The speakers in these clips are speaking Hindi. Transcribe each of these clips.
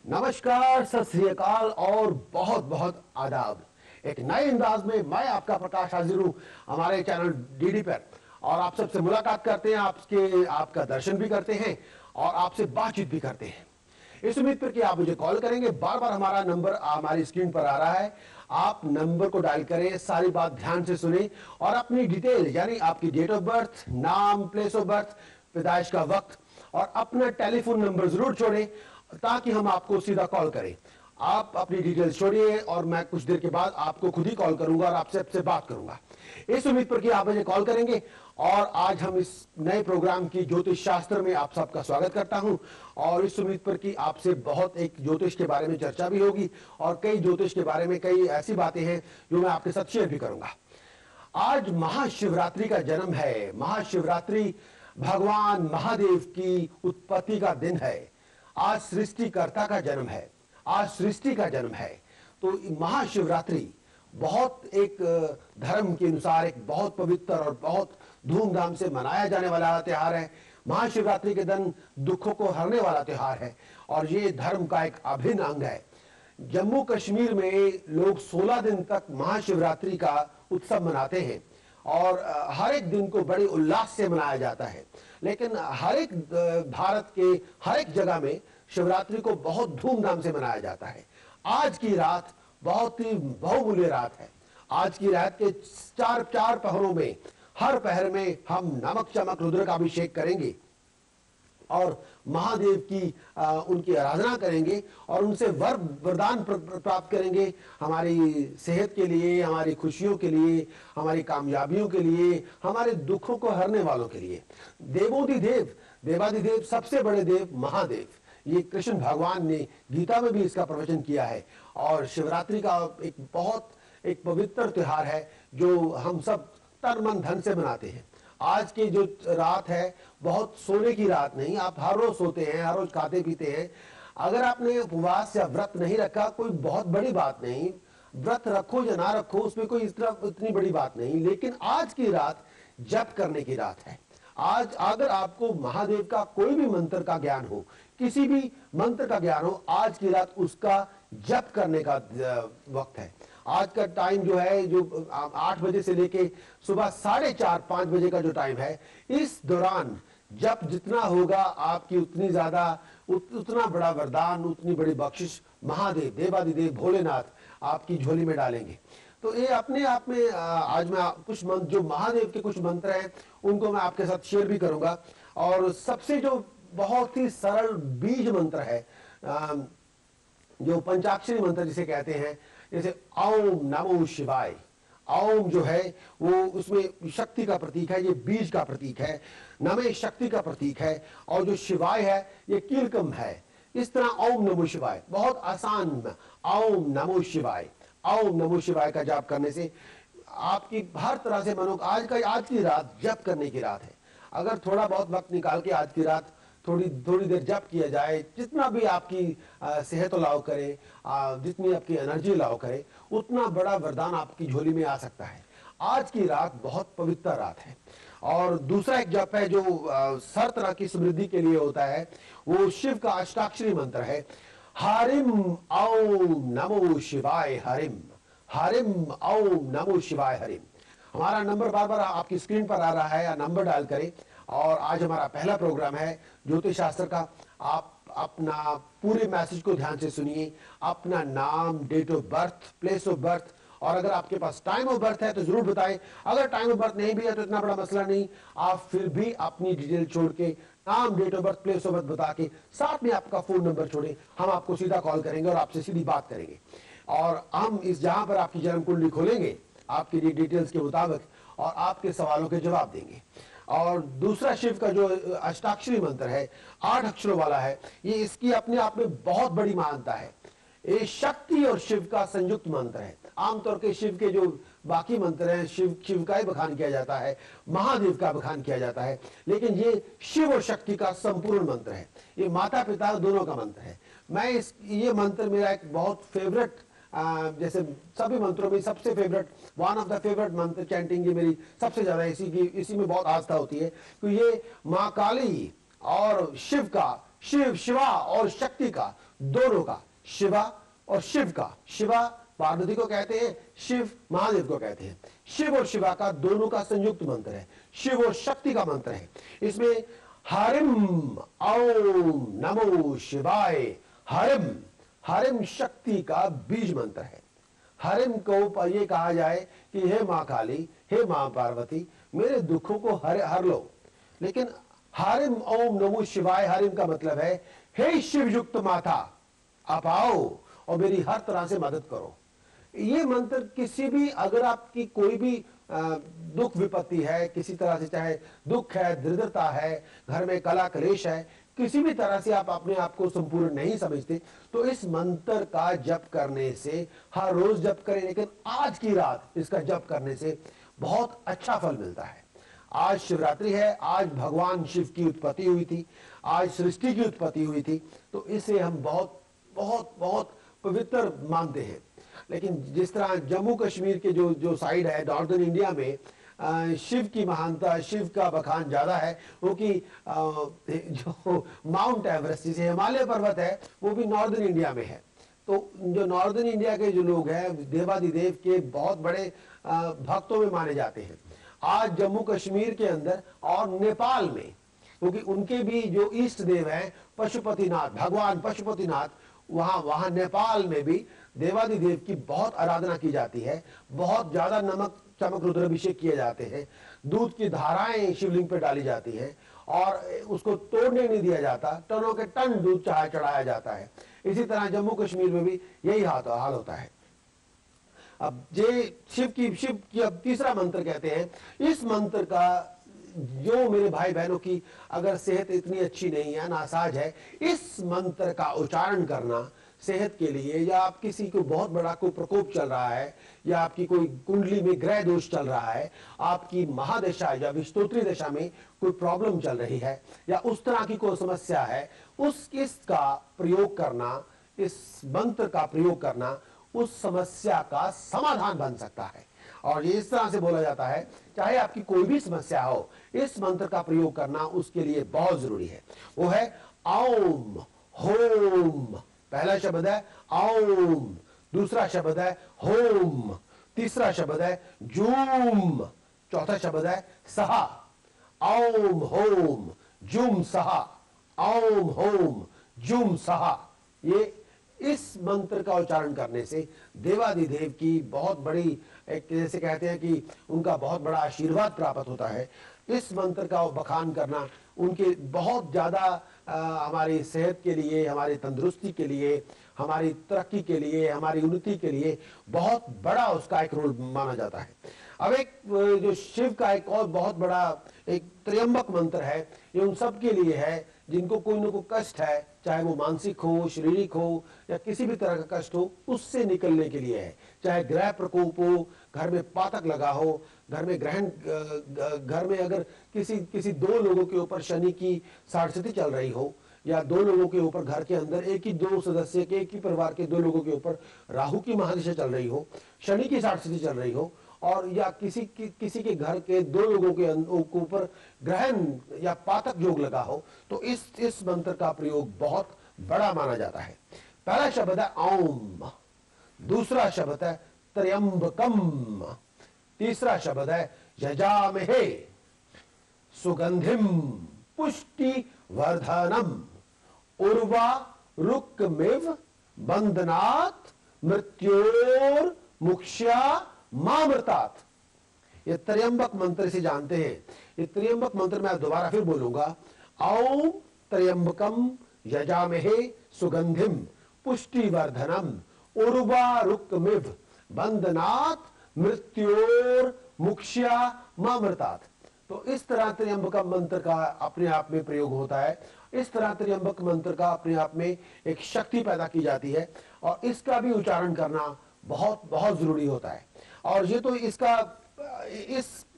नमस्कार, सत श्री अकाल और बहुत बहुत आदाब। एक नए अंदाज में मैं आपका प्रकाश हाजिर हूं हमारे चैनल डीडी पर और आप सबसे मुलाकात करते हैं, आपका दर्शन भी करते हैं और आपसे बातचीत भी करते हैं। इस उम्मीद पर कि आप मुझे कॉल करेंगे। बार बार हमारा नंबर हमारी स्क्रीन पर आ रहा है, आप नंबर को डायल करें, सारी बात ध्यान से सुने और अपनी डिटेल यानी आपकी डेट ऑफ बर्थ, नाम, प्लेस ऑफ बर्थ, पैदाइश का वक्त और अपना टेलीफोन नंबर जरूर छोड़ें ताकि हम आपको सीधा कॉल करें। आप अपनी डिटेल्स छोड़िए और मैं कुछ देर के बाद आपको खुद ही कॉल करूंगा और आपसे बात करूंगा, इस उम्मीद पर कि आप मुझे कॉल करेंगे। और आज हम इस नए प्रोग्राम की ज्योतिष शास्त्र में आप सबका स्वागत करता हूं और इस उम्मीद पर कि आपसे बहुत एक ज्योतिष के बारे में चर्चा भी होगी और कई ज्योतिष के बारे में कई ऐसी बातें हैं जो मैं आपके साथ शेयर भी करूंगा। आज महाशिवरात्रि का जन्म है। महाशिवरात्रि भगवान महादेव की उत्पत्ति का दिन है। आज सृष्टिकर्ता का जन्म है, आज सृष्टि का जन्म है। तो महाशिवरात्रि बहुत एक धर्म के अनुसार एक बहुत पवित्र और बहुत धूमधाम से मनाया जाने वाला त्योहार है। महाशिवरात्रि के दिन दुखों को हरने वाला त्योहार है और ये धर्म का एक अभिन्न अंग है। जम्मू कश्मीर में लोग 16 दिन तक महाशिवरात्रि का उत्सव मनाते हैं और हर एक दिन को बड़े उल्लास से मनाया जाता है। लेकिन हर एक भारत के हर एक जगह में शिवरात्रि को बहुत धूमधाम से मनाया जाता है। आज की रात बहुत ही बहुमूल्य रात है। आज की रात के चार पहरों में हर पहर में हम नमक चमक रुद्र का अभिषेक करेंगे और महादेव की उनकी आराधना करेंगे और उनसे वरदान प्राप्त करेंगे हमारी सेहत के लिए, हमारी खुशियों के लिए, हमारी कामयाबियों के लिए, हमारे दुखों को हरने वालों के लिए। देवोधिदेव, देवाधिदेव, सबसे बड़े देव महादेव, ये कृष्ण भगवान ने गीता में भी इसका प्रवचन किया है। और शिवरात्रि का एक बहुत एक पवित्र त्योहार है जो हम सब तन मन धन से मनाते हैं। आज की जो रात है बहुत सोने की रात नहीं। आप हर रोज सोते हैं, हर रोज खाते पीते हैं। अगर आपने उपवास या व्रत नहीं रखा कोई बहुत बड़ी बात नहीं, व्रत रखो या ना रखो उसमें कोई इतनी बड़ी बात नहीं। लेकिन आज की रात जप करने की रात है। आज अगर आपको महादेव का कोई भी मंत्र का ज्ञान हो, किसी भी मंत्र का ज्ञान हो, आज की रात उसका जप करने का वक्त है। आज का टाइम जो है, जो 8 बजे से लेके सुबह 4:30-5 बजे का जो टाइम है, इस दौरान जप जितना होगा आपकी उतनी ज्यादा उतना बड़ा वरदान, उतनी बड़ी बख्शिश महादेव, देवाधिदेव, भोलेनाथ आपकी झोली में डालेंगे। तो ये अपने आप में आज मैं कुछ मंत्र, जो महादेव के कुछ मंत्र हैं, उनको मैं आपके साथ शेयर भी करूंगा। और सबसे जो बहुत ही सरल बीज मंत्र है, जो पंचाक्षरी मंत्र जिसे कहते हैं, जैसे ओम नमो शिवाय। ओम जो है वो उसमें शक्ति का प्रतीक है, ये बीज का प्रतीक है। नमे शक्ति का प्रतीक है और जो शिवाय है ये कीलकम है। इस तरह ओम नमो शिवाय बहुत आसान में ओम नमो शिवाय, ओम नमो शिवाय का जाप करने से आपकी हर तरह से आज की रात जप करने की रात है। अगर थोड़ा बहुत वक्त निकाल के आज की रात थोड़ी देर जप किया जाए, जितना भी आपकी सेहत अलाउ करे, जितनी आपकी एनर्जी अलाउ करे, उतना बड़ा वरदान आपकी झोली में आ सकता है। आज की रात बहुत पवित्र रात है। और दूसरा एक जप है जो हर तरह की समृद्धि के लिए होता है, वो शिव का अष्टाक्षरी मंत्र है। हरिम ओम नमो शिवाय हरिम, हरिम ओम नमो शिवाय हरिम। हमारा नंबर बार बार आपकी स्क्रीन पर आ रहा है, या नंबर डायल करें। और आज हमारा पहला प्रोग्राम है ज्योतिष शास्त्र का। आप अपना पूरे मैसेज को ध्यान से सुनिए, अपना नाम, date of birth, place of birth, और अगर आपके पास टाइम ऑफ बर्थ है तो जरूर बताएं। अगर टाइम ऑफ बर्थ नहीं भी है तो इतना बड़ा मसला नहीं, आप फिर भी अपनी डिटेल छोड़ के नाम, date of birth, place of birth बता के साथ में आपका फोन नंबर छोड़े, हम आपको सीधा कॉल करेंगे और आपसे सीधी बात करेंगे। और हम इस जहां पर आपकी जन्म कुंडली खोलेंगे आपकी डिटेल्स के मुताबिक और आपके सवालों के जवाब देंगे। और दूसरा शिव का जो अष्टाक्षरी मंत्र है, 8 अक्षरों वाला है, ये इसकी अपने आप में बहुत बड़ी महानता है। ये शक्ति और शिव का संयुक्त मंत्र है। आमतौर के शिव के जो बाकी मंत्र हैं, शिव का ही बखान किया जाता है, महादेव का बखान किया जाता है, लेकिन ये शिव और शक्ति का संपूर्ण मंत्र है। ये माता पिता दोनों का मंत्र है। ये मंत्र मेरा एक बहुत फेवरेट, जैसे सभी मंत्रों में सबसे favourite, one of the favourite मंत्र चैंटिंग, ये मेरी सबसे ज्यादा इसी में बहुत आस्था होती है। तो ये माँ काली और शिव का शिव, शिवा और शक्ति का, दोनों का, शिवा और शिव का, शिवा पार्वती को कहते हैं, शिव महादेव को कहते हैं। शिव और शिवा का दोनों का संयुक्त मंत्र है, शिव और शक्ति का मंत्र है। इसमें हरिम ओम नमो शिवाय, हरिम, हरिम शक्ति का बीज मंत्र है। हरिम को ये कहा जाए कि हे मां काली, हे मां पार्वती, मेरे दुखों को हर लो। लेकिन हरिम ओम नमो शिवाय, हरिम का मतलब है हे शिव युक्त माता, आप आओ और मेरी हर तरह से मदद करो। ये मंत्र किसी भी, अगर आपकी कोई भी दुख विपत्ति है, किसी तरह से, चाहे दुख है, दरिद्रता है, घर में कला कलेश है, किसी भी तरह से आप अपने आप को संपूर्ण नहीं समझते, तो इस मंत्र का जप करने से, हर रोज जप करें, लेकिन आज की रात इसका जप करने से बहुत अच्छा फल मिलता है। आज शिवरात्रि है, आज भगवान शिव की उत्पत्ति हुई थी, आज सृष्टि की उत्पत्ति हुई थी, तो इसे हम बहुत बहुत बहुत पवित्र मानते हैं। लेकिन जिस तरह जम्मू कश्मीर के जो साइड है, नॉर्दर्न इंडिया में शिव की महानता, शिव का बखान ज्यादा है, वो कि जो माउंट एवरेस्ट, जिसे हिमालय पर्वत है, वो भी नॉर्दर्न इंडिया में है। तो जो नॉर्दर्न इंडिया के जो लोग हैं, देवादिदेव के बहुत बड़े भक्तों में माने जाते हैं। आज जम्मू कश्मीर के अंदर और नेपाल में, क्योंकि उनके भी जो इष्ट देव हैं पशुपतिनाथ, भगवान पशुपतिनाथ, वहां नेपाल में भी देवादिदेव की बहुत आराधना की जाती है। बहुत ज्यादा नमक चमक रुद्राभिषेक किए जाते हैं, दूध की धाराएं शिवलिंग पे डाली जाती हैं और उसको तोड़ने नहीं दिया जाता, टनों के टन दूध चढ़ाया जाता है। इसी तरह जम्मू कश्मीर में भी यही हाल होता है। अब शिव की अब तीसरा मंत्र कहते हैं। इस मंत्र का, जो मेरे भाई बहनों की अगर सेहत इतनी अच्छी नहीं है, नासाज है, इस मंत्र का उच्चारण करना सेहत के लिए, या आप किसी को बहुत बड़ा कोई प्रकोप चल रहा है, या आपकी कोई कुंडली में ग्रह दोष चल रहा है, आपकी महादशा या विस्तोत्री दशा में कोई प्रॉब्लम चल रही है, या उस तरह की कोई समस्या है, इसका प्रयोग करना, इस मंत्र का प्रयोग करना उस समस्या का समाधान बन सकता है। और ये इस तरह से बोला जाता है, चाहे आपकी कोई भी समस्या हो, इस मंत्र का प्रयोग करना उसके लिए बहुत जरूरी है। वो है ओम होम। पहला शब्द है ओम, दूसरा शब्द है होम, तीसरा शब्द है जूम, चौथा शब्द है सहा। ओम होम जूम सहा, ओम होम जूम सहा। ये इस मंत्र का उच्चारण करने से देवादिदेव की बहुत बड़ी, एक जैसे कहते हैं कि उनका बहुत बड़ा आशीर्वाद प्राप्त होता है। इस मंत्र का बखान करना उनके बहुत ज्यादा हमारी सेहत के लिए, हमारी तंदुरुस्ती के लिए, हमारी तरक्की के लिए, हमारी उन्नति के लिए बहुत बड़ा उसका एक रोल माना जाता है। अब एक जो शिव का एक और बहुत बड़ा एक त्र्यंबक मंत्र है, ये उन सब के लिए है जिनको कोई न कोई कष्ट है, चाहे वो मानसिक हो, शारीरिक हो, या किसी भी तरह का कष्ट हो, उससे निकलने के लिए है। चाहे ग्रह प्रकोप हो, घर में पातक लगा हो, घर में ग्रहण, घर में अगर किसी दो लोगों के ऊपर शनि की साढ़स्थिति चल रही हो, या दो लोगों के ऊपर, घर के अंदर एक ही दो सदस्य के, एक ही परिवार के दो लोगों के ऊपर राहु की महादशा चल रही हो, शनि की साढ़स्थिति चल रही हो, और या किसी के घर के दो लोगों के ऊपर ग्रहण या पातक योग लगा हो, तो इस मंत्र का प्रयोग बहुत बड़ा माना जाता है। पहला शब्द है ओम, दूसरा शब्द है त्र्यंबकम, तीसरा शब्द है यजामहे सुगंधिम पुष्टि वर्धनम उर्वारुकमिव बंधनात् मृत्योर मुक्ष्या मामृतात्। ये त्र्यंबक मंत्र से जानते हैं। ये त्र्यंबक मंत्र मैं दोबारा फिर बोलूंगा। ओम त्र्यंबकम यजामहे सुगंधिम पुष्टिवर्धनम उर्वारुकमिव बंधनात् मृत्योर मुक्ष्या मामृतात्। तो इस तरह त्र्यंबक मंत्र का अपने आप में प्रयोग होता है। इस तरह त्र्यंबक मंत्र का अपने आप में एक शक्ति पैदा की जाती है, और इसका भी उच्चारण करना बहुत बहुत जरूरी होता है। और ये तो इस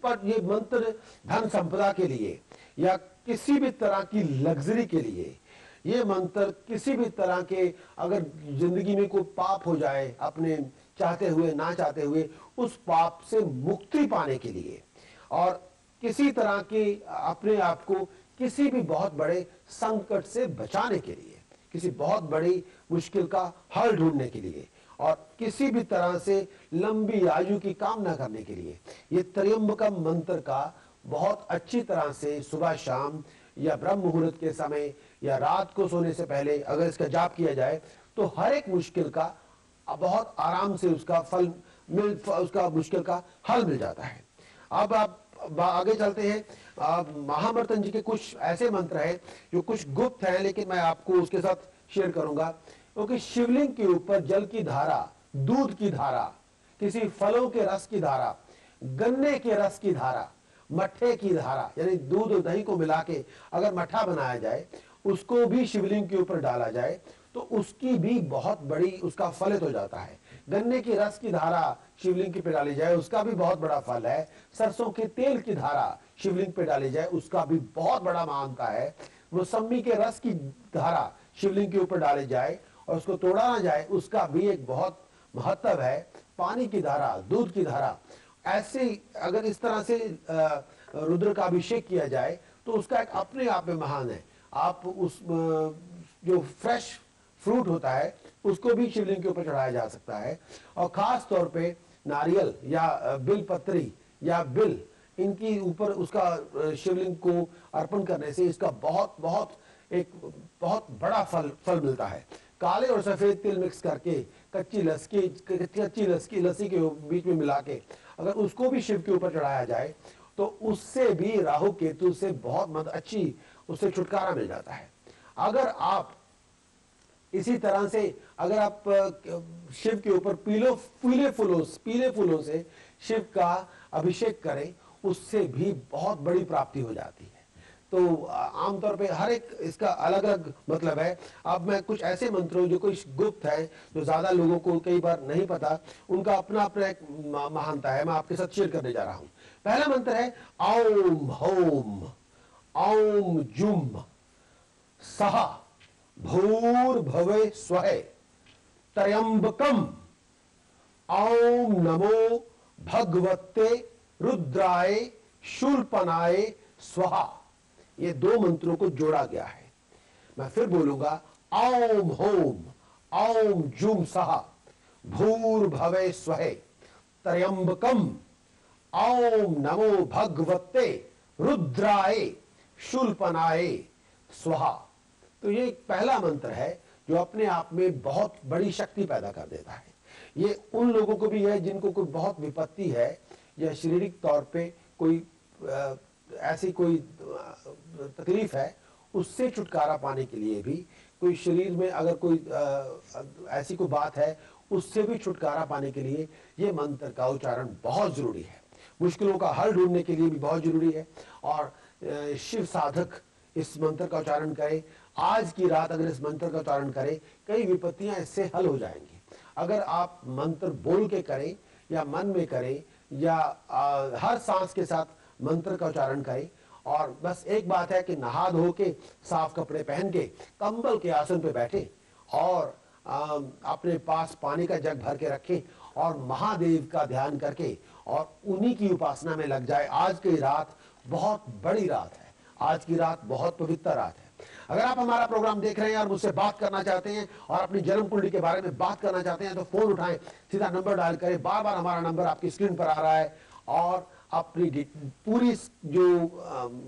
पर ये मंत्र धन संपदा के लिए, या किसी भी तरह की लग्जरी के लिए, ये मंत्र किसी भी तरह के, अगर जिंदगी में कोई पाप हो जाए, अपने चाहते हुए ना चाहते हुए, उस पाप से मुक्ति पाने के लिए, और किसी तरह की अपने आप को किसी भी बहुत बड़े संकट से बचाने के लिए, किसी बहुत बड़ी मुश्किल का हल ढूंढने के लिए और किसी भी तरह से लंबी आयु की कामना करने के लिए ये त्र्यंबकम मंत्र का बहुत अच्छी तरह से सुबह शाम या ब्रह्म मुहूर्त के समय या रात को सोने से पहले अगर इसका जाप किया जाए तो हर एक मुश्किल का बहुत आराम से उसका मुश्किल का हल मिल जाता है। अब आप आगे चलते हैं। महामर्तन जी के कुछ ऐसे मंत्र हैं जो कुछ गुप्त हैं, लेकिन मैं आपको उसके साथ शेयर करूंगा, क्योंकि शिवलिंग के ऊपर जल की धारा, दूध की धारा, किसी फलों के रस की धारा, गन्ने के रस की धारा, मट्ठे की धारा, यानी दूध और दही को मिला के अगर मट्ठा बनाया जाए, उसको भी शिवलिंग के ऊपर डाला जाए तो उसकी भी बहुत बड़ी उसका फलित हो जाता है। गन्ने की रस की धारा शिवलिंग के पे डाली जाए, उसका भी बहुत बड़ा फल है। सरसों के तेल की धारा शिवलिंग पे डाली जाए, उसका भी बहुत बड़ा महानता है। मौसमी के रस की धारा शिवलिंग के ऊपर डाली जाए और उसको तोड़ा ना जाए, उसका भी एक बहुत महत्व है। पानी की धारा, दूध की धारा, ऐसे अगर इस तरह से रुद्र का अभिषेक किया जाए तो उसका एक अपने आप में महान है। आप उस जो फ्रेश फ्रूट होता है उसको भी शिवलिंग के ऊपर चढ़ाया जा सकता है, और खास तौर पे नारियल या बिल पत्री या बिल, इनकी ऊपर उसका शिवलिंग को अर्पण करने से इसका एक बहुत बड़ा फल मिलता है। काले और सफेद तिल मिक्स करके कच्ची लस्सी के बीच में मिला के अगर उसको भी शिव के ऊपर चढ़ाया जाए तो उससे भी राहु केतु से बहुत अच्छी उससे छुटकारा मिल जाता है। अगर आप इसी तरह से अगर आप शिव के ऊपर पीले फूलों से शिव का अभिषेक करें, उससे भी बहुत बड़ी प्राप्ति हो जाती है। तो आमतौर पे हर एक इसका अलग अलग मतलब है। अब मैं कुछ ऐसे मंत्रों जो कुछ गुप्त है, जो ज्यादा लोगों को कई बार नहीं पता, उनका अपना अपना एक महानता है, मैं आपके साथ शेयर करने जा रहा हूं। पहला मंत्र है ओम होम ओम जुम सहा भूर्भुवः स्वः त्र्यंबकम ओम नमो भगवते रुद्राय शूलपनाय स्वाहा। ये दो मंत्रों को जोड़ा गया है। मैं फिर बोलूंगा ओम होम ओम जुम सहा भूर्भुवः स्वः त्र्यंबकम ओम नमो भगवते रुद्राय शूलपनाय स्वाहा। तो ये एक पहला मंत्र है जो अपने आप में बहुत बड़ी शक्ति पैदा कर देता है। ये उन लोगों को भी है जिनको कोई बहुत विपत्ति है या शारीरिक तौर पे कोई ऐसी कोई तकलीफ है, उससे छुटकारा पाने के लिए भी, कोई शरीर में अगर कोई ऐसी कोई बात है, उससे भी छुटकारा पाने के लिए ये मंत्र का उच्चारण बहुत जरूरी है। मुश्किलों का हल ढूंढने के लिए भी बहुत जरूरी है। और शिव साधक इस मंत्र का उच्चारण करें, आज की रात अगर इस मंत्र का उच्चारण करें, कई विपत्तियां इससे हल हो जाएंगी। अगर आप मंत्र बोल के करें या मन में करें या हर सांस के साथ मंत्र का उच्चारण करें, और बस एक बात है कि नहा धो के साफ कपड़े पहन के कंबल के आसन पे बैठे और अपने पास पानी का जग भर के रखें और महादेव का ध्यान करके और उन्हीं की उपासना में लग जाए। आज की रात बहुत बड़ी रात है, आज की रात बहुत पवित्र रात है। अगर आप हमारा प्रोग्राम देख रहे हैं और मुझसे बात करना चाहते हैं और अपनी जन्म कुंडली के बारे में बात करना चाहते हैं तो फोन उठाएं, सीधा नंबर डायल करें। बार बार हमारा नंबर आपकी स्क्रीन पर आ रहा है और अपनी पूरी जो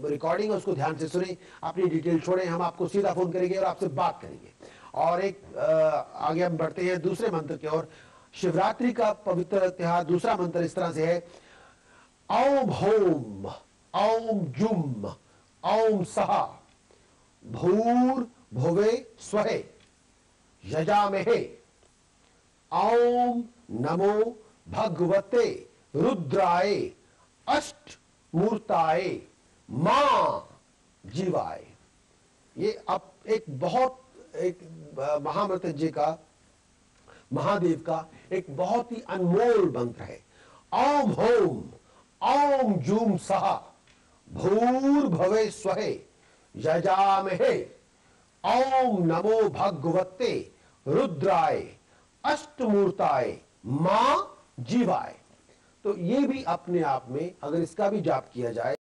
रिकॉर्डिंग है उसको ध्यान से सुने, अपनी डिटेल छोड़ें, हम आपको सीधा फोन करेंगे और आपसे बात करेंगे। और एक आगे हम बढ़ते हैं दूसरे मंत्र की ओर। शिवरात्रि का पवित्र त्योहार दूसरा मंत्र इस तरह से है ओम होम ओम जुम ओम सहा भूर्भुवः स्वः यजामहे ओम नमो भगवते रुद्राय अष्टमूर्ताय मां जीवाय। ये अब एक महामृत्युंजय का, महादेव का एक बहुत ही अनमोल मंत्र है। ओम होम ओम जूम सहा भूर्भुवः स्वः यजामहे ओम नमो भगवते रुद्राय अष्टमूर्ताय मां जीवाय। तो ये भी अपने आप में अगर इसका भी जाप किया जाए